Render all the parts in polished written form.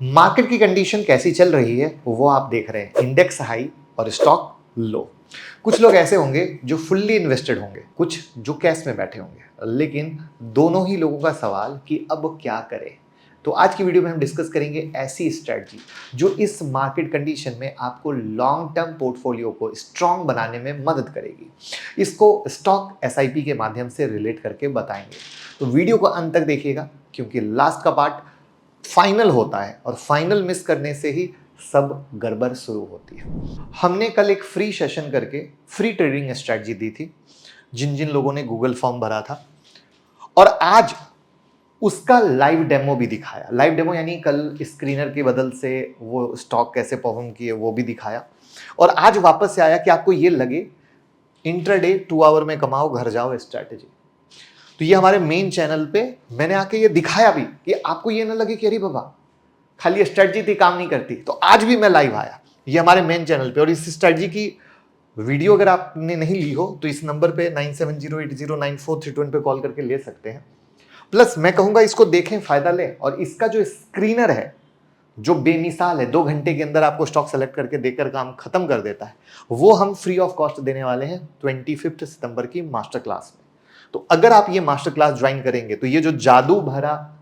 Market की condition कैसी चल रही है वो आप देख रहे हैं, इंडेक्स हाई और स्टॉक लो। कुछ लोग ऐसे होंगे जो फुल्ली इन्वेस्टेड होंगे, कुछ जो कैश में बैठे होंगे, लेकिन दोनों ही लोगों का सवाल कि अब क्या करें। तो आज की वीडियो में हम डिस्कस करेंगे ऐसी स्ट्रेटजी जो इस मार्केट कंडीशन में आपको लॉन्ग टर्म पोर्टफोलियो को स्ट्रांग बनाने में मदद करेगी। इसको स्टॉक एसआईपी के माध्यम से रिलेट करके बताएंगे। तो वीडियो को अंत तक देखिएगा, क्योंकि लास्ट का पार्ट फाइनल होता है और फाइनल मिस करने से ही सब गड़बड़ शुरू होती है। हमने कल एक फ्री सेशन करके फ्री ट्रेडिंग स्ट्रेटजी दी थी जिन जिन लोगों ने गूगल फॉर्म भरा था, और आज उसका लाइव डेमो भी दिखाया। लाइव डेमो यानी कल स्क्रीनर के बदल से वो स्टॉक कैसे परफॉर्म किए वो भी दिखाया, और आज वापस से आया कि आपको ये लगे इंट्राडे 2 आवर में कमाओ घर जाओ स्ट्रेटजी। तो ये हमारे मेन चैनल पे मैंने आके ये दिखाया भी कि आपको ये ना लगे कि अरे बाबा खाली स्ट्रेटजी थी काम नहीं करती। तो आज भी मैं लाइव आया ये हमारे मेन चैनल पे, और इस स्ट्रेटजी की वीडियो अगर आपने नहीं ली हो तो इस नंबर पे 9708094321 पे कॉल करके ले सकते हैं। प्लस मैं कहूंगा इसको देखें, फायदा लें, और इसका जो स्क्रीनर है जो बेमिसाल है, 2 घंटे के अंदर आपको स्टॉक सेलेक्ट करके देकर काम खत्म कर देता है, वो हम फ्री ऑफ कॉस्ट देने वाले हैं 25 सितंबर की मास्टर क्लास में। तो अगर आप ये मास्टर क्लास ज्वाइन करेंगे तो ये जो जादू भरा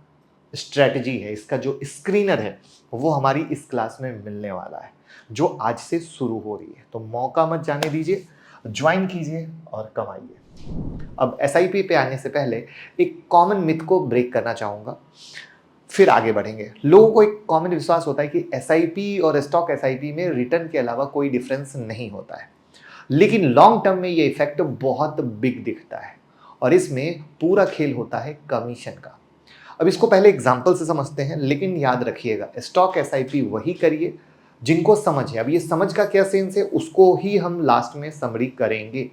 स्ट्रेटजी है, इसका जो स्क्रीनर है, वो हमारी इस क्लास में मिलने वाला है जो आज से शुरू हो रही है। तो मौका मत जाने दीजिए, ज्वाइन कीजिए और कमाइए। अब एसआईपी पे आने से पहले एक कॉमन मिथ को ब्रेक करना चाहूंगा, फिर आगे बढ़ेंगे। लोगों को एक कॉमन विश्वास होता है कि एसआईपी और स्टॉक एसआईपी में रिटर्न के अलावा कोई डिफरेंस नहीं होता है, लेकिन लॉन्ग टर्म में ये इफेक्ट बहुत बिग दिखता है, और इसमें पूरा खेल होता है कमीशन का। अब इसको पहले एग्जांपल से समझते हैं, लेकिन याद रखिएगा स्टॉक एसआईपी वही करिए जिनको समझ है। अब ये समझ का क्या सेंस है उसको ही हम लास्ट में समरी करेंगे।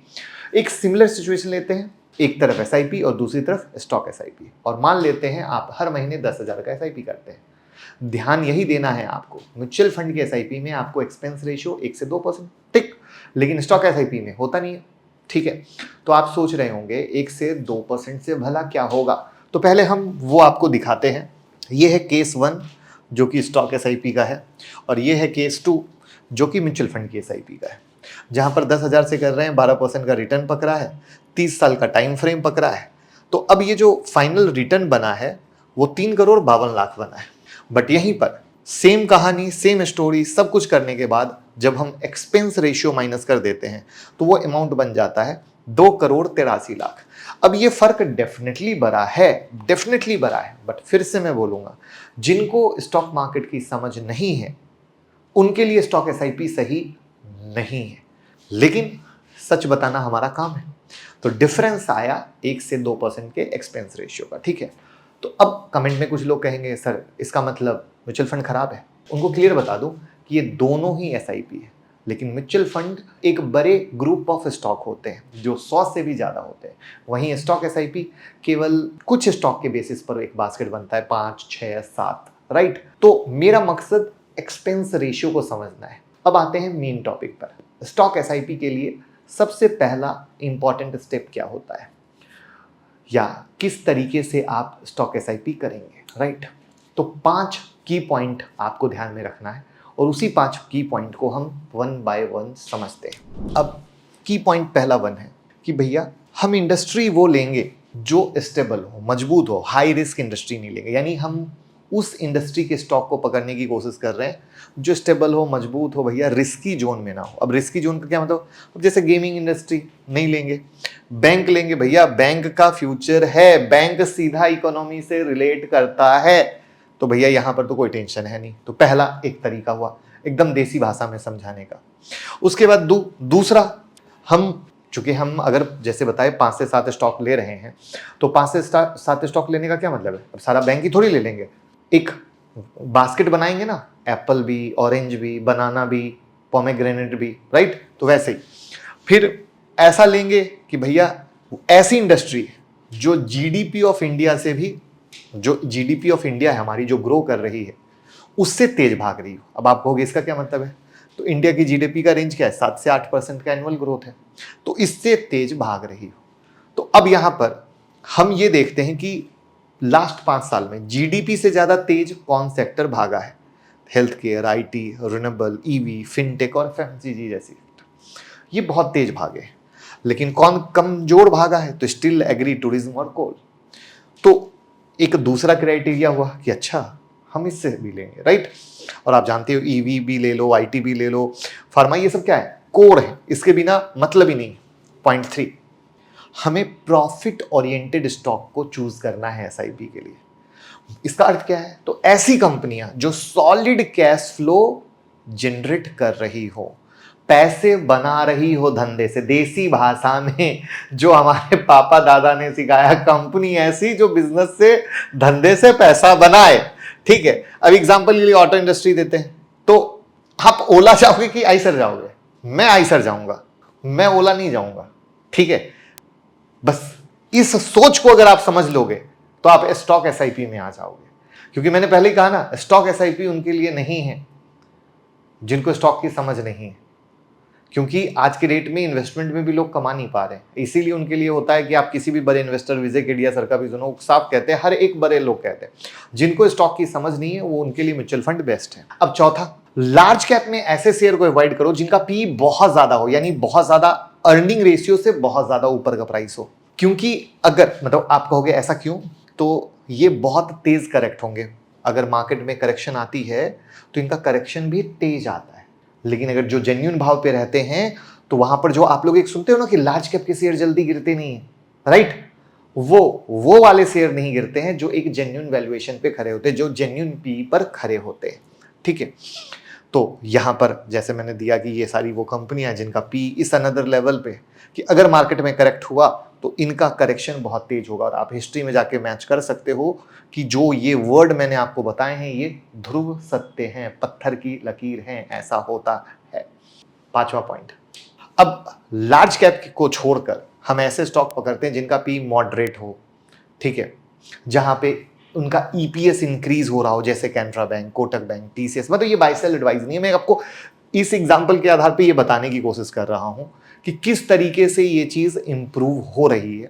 एक सिमिलर सिचुएशन लेते हैं, एक तरफ एसआईपी और दूसरी तरफ स्टॉक एसआईपी, और मान लेते हैं आप हर महीने 10,000 का एसआईपी करते हैं। ध्यान यही देना है आपको, म्यूचुअल फंड के एसआईपी में आपको एक्सपेंस रेशियो 1 से 2% टिक, लेकिन स्टॉक एसआईपी में होता नहीं है। ठीक है, तो आप सोच रहे होंगे 1 से 2% से भला क्या होगा। तो पहले हम वो आपको दिखाते हैं। ये है केस 1 जो कि स्टॉक एसआईपी का है, और ये है केस 2 जो कि म्यूचुअल फंड की एसआईपी का है, जहां पर 10,000 से कर रहे हैं, 12% का रिटर्न पकड़ा है, 30 साल का टाइम फ्रेम पकड़ा है। तो अब ये जो फाइनल रिटर्न बना है वो 3,52,00,000 बना है। बट यहीं पर सेम कहानी, सेम स्टोरी, सब कुछ करने के बाद जब हम एक्सपेंस रेशियो माइनस कर देते हैं तो वो अमाउंट बन जाता है 2,83,00,000। अब ये फर्क डेफिनेटली बड़ा है, डेफिनेटली बड़ा है, बट फिर से मैं बोलूंगा जिनको स्टॉक मार्केट की समझ नहीं है उनके लिए स्टॉक एसआईपी सही नहीं है, लेकिन सच बताना हमारा काम है। तो डिफरेंस आया 1 से 2% के एक्सपेंस रेशियो का। ठीक है, तो अब कमेंट में कुछ लोग कहेंगे सर इसका मतलब म्यूचुअल फंड खराब है। उनको क्लियर बता दूं कि ये दोनों ही एसआईपी है, लेकिन म्यूचुअल फंड एक बड़े ग्रुप ऑफ स्टॉक होते हैं जो 100 से भी ज़्यादा होते हैं, वहीं स्टॉक एसआईपी केवल कुछ स्टॉक के बेसिस पर एक बास्केट बनता है, 5, 6, 7, राइट। तो मेरा मकसद एक्सपेंस रेशियो को समझना है। अब आते हैं मेन टॉपिक पर। स्टॉक एसआईपी के लिए सबसे पहला इंपॉर्टेंट स्टेप क्या होता है, या किस तरीके से आप स्टॉक एसआईपी करेंगे, राइट। तो 5 की पॉइंट आपको ध्यान में रखना है, और उसी 5 की पॉइंट को हम 1 बाय 1 समझते हैं। अब की पॉइंट पहला 1 है कि भैया हम इंडस्ट्री वो लेंगे जो स्टेबल हो, मजबूत हो, हाई रिस्क इंडस्ट्री नहीं लेंगे। यानी हम उस इंडस्ट्री के स्टॉक को पकड़ने की कोशिश कर रहे हैं जो स्टेबल हो, मजबूत हो, भैया रिस्की जोन में ना हो। अब रिस्की जोन का क्या मतलब, अब जैसे गेमिंग इंडस्ट्री नहीं लेंगे, बैंक लेंगे, भैया बैंक का फ्यूचर है, बैंक सीधा इकोनॉमी से रिलेट करता है, तो भैया यहाँ पर तो कोई टेंशन है नहीं। तो पहला एक तरीका हुआ एकदम देसी भाषा में समझाने का। उसके बाद दूसरा, हम चूंकि हम अगर जैसे बताए 5 से 7 स्टॉक ले रहे हैं, तो 5 से 7 स्टॉक लेने का क्या मतलब है, अब सारा बैंक ही थोड़ी ले लेंगे, एक बास्केट बनाएंगे ना, एप्पल भी, ऑरेंज भी, बनाना भी, पोमेग्रेनेट भी, राइट। तो वैसे ही फिर ऐसा लेंगे कि भैया ऐसी इंडस्ट्री जो जीडीपी ऑफ इंडिया से भी, जो जीडीपी ऑफ इंडिया है हमारी जो ग्रो कर रही है उससे तेज भाग रही हो। अब आप कहोगे इसका क्या मतलब है, तो इंडिया की जीडीपी का रेंज क्या है, 7 से 8% का एनुअल ग्रोथ है, तो इससे तेज भाग रही हो। तो अब यहां पर हम ये देखते हैं कि लास्ट 5 साल में जीडीपी से ज्यादा तेज कौन सेक्टर भागा है। Health care, IT, renewable, EV, fintech और FMCG जैसी ये बहुत तेज भागे। लेकिन कौन कमजोर भागा है? तो स्टिल, एग्री, टूरिज्म और कोल। तो एक दूसरा क्राइटेरिया हुआ कि अच्छा हम इससे भी लेंगे, राइट। और आप जानते हो EV भी ले लो, IT भी ले लो, फार्मा, ये सब क्या है? कोर है, इसके बिना मतलब ही नहीं। पॉइंट 3, हमें प्रॉफिट ओरिएंटेड स्टॉक को चूज करना है SIP के लिए। इसका अर्थ क्या है? तो ऐसी कंपनियां जो सॉलिड कैश फ्लो जनरेट कर रही हो, पैसे बना रही हो धंधे से, देसी भाषा में जो हमारे पापा दादा ने सिखाया, कंपनी ऐसी जो बिजनेस से, धंधे से पैसा बनाए। ठीक है, अब एग्जांपल के लिए ऑटो इंडस्ट्री देते हैं, तो आप ओला जाओगे कि आइसर जाओगे? मैं आइसर जाऊंगा, मैं ओला नहीं जाऊंगा। ठीक है, बस इस सोच को अगर आप समझ लोगे तो आप स्टॉक SIP में आ जाओगे। क्योंकि मैंने पहले ही कहा ना, स्टॉक SIP उनके लिए नहीं है जिनको स्टॉक की समझ नहीं है। क्योंकि आज के डेट में इन्वेस्टमेंट में भी लोग कमा नहीं पा रहे हैं, इसीलिए उनके लिए होता है कि आप किसी भी बड़े इन्वेस्टर, विजय केडिया सर का भी सुनो, साफ कहते हैं, हर एक बड़े लोग कहते हैं जिनको स्टॉक की समझ नहीं है वो उनके लिए म्यूचुअल फंड बेस्ट है। अब चौथा, लार्ज कैप में ऐसे शेयर को अवॉइड करो जिनका पी बहुत ज्यादा हो, यानी बहुत ज्यादा अर्निंग रेशियो से बहुत ज्यादा ऊपर का प्राइस हो। क्योंकि अगर मतलब आप कहोगे ऐसा क्यों, तो ये बहुत तेज करेक्ट होंगे। अगर मार्केट में करेक्शन आती है तो इनका करेक्शन भी तेज आता है। लेकिन अगर जो जेन्युइन भाव पे रहते हैं तो वहां पर जो आप लोग एक सुनते हो ना कि लार्ज कैप के शेयर जल्दी गिरते नहीं है, राइट, वो वाले शेयर नहीं गिरते हैं जो एक जेन्युइन वैल्यूएशन पे खड़े होते हैं, जो जेन्युइन पी पर खड़े होते हैं। ठीक है, तो यहां पर जैसे मैंने दिया कि ये सारी वो कंपनियां जिनका पी इस अनदर लेवल पे, कि अगर मार्केट में करेक्ट हुआ तो इनका करेक्शन बहुत तेज होगा। और आप हिस्ट्री में जाके मैच कर सकते हो कि जो ये वर्ड मैंने आपको बताए हैं ये ध्रुव सत्य हैं, पत्थर की लकीर हैं, ऐसा होता है। पांचवा पॉइंट, अब लार्ज कैप को छोड़कर हम ऐसे स्टॉक पकड़ते हैं जिनका पी मॉडरेट हो। ठीक है, जहां पे उनका EPS इंक्रीज हो रहा हो, जैसे Canara bank, Kotak bank, TCS। मतलब ये बाय सेल एडवाइस नहीं है, मैं आपको इस एग्जांपल के आधार पे ये बताने की कोशिश कर रहा हूं कि किस तरीके से ये चीज इंप्रूव हो रही है।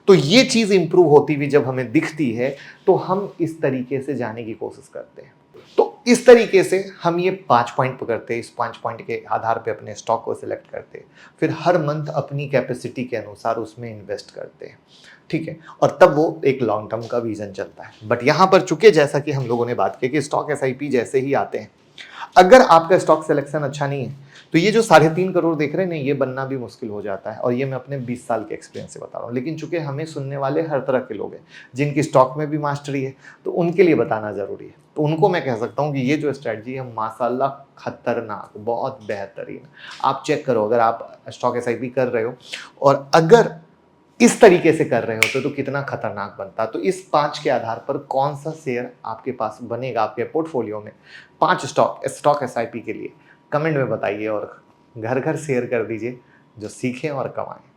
तो ये चीज इंप्रूव होती हुई जब हमें दिखती है तो हम इस तरीके से जाने की कोशिश करते हैं। तो इस तरीके से हम ये 5 पॉइंट पकड़ते हैं, इस 5 पॉइंट के आधार पे अपने स्टॉक को सिलेक्ट करते हैं, फिर हर मंथ अपनी कैपेसिटी के अनुसार उसमें इन्वेस्ट करते हैं। ठीक है, और तब वो एक लॉन्ग टर्म का विजन चलता है। बट यहां पर चूंकि जैसा कि हम लोगों ने बात की कि स्टॉक SIP जैसे ही आते हैं, अगर आपका स्टॉक सिलेक्शन अच्छा नहीं है तो ये जो 3.5 करोड़ देख रहे हैं ना, ये बनना भी मुश्किल हो जाता है। और ये मैं अपने 20 साल के एक्सपीरियंस से बता रहा हूँ। लेकिन चूंकि हमें सुनने वाले हर तरह के लोग हैं जिनकी स्टॉक में भी मास्टरी है, तो उनके लिए बताना जरूरी है। तो उनको मैं कह सकता हूँ कि ये जो स्ट्रैटेजी है माशाल्लाह खतरनाक, बहुत बेहतरीन। आप चेक करो, अगर आप स्टॉक SIP कर रहे हो और अगर इस तरीके से कर रहे होते तो कितना खतरनाक बनता। तो इस 5 के आधार पर कौन सा शेयर आपके पास बनेगा आपके पोर्टफोलियो में, 5 स्टॉक SIP के लिए कमेंट में बताइए और घर घर शेयर कर दीजिए, जो सीखें और कमाएं।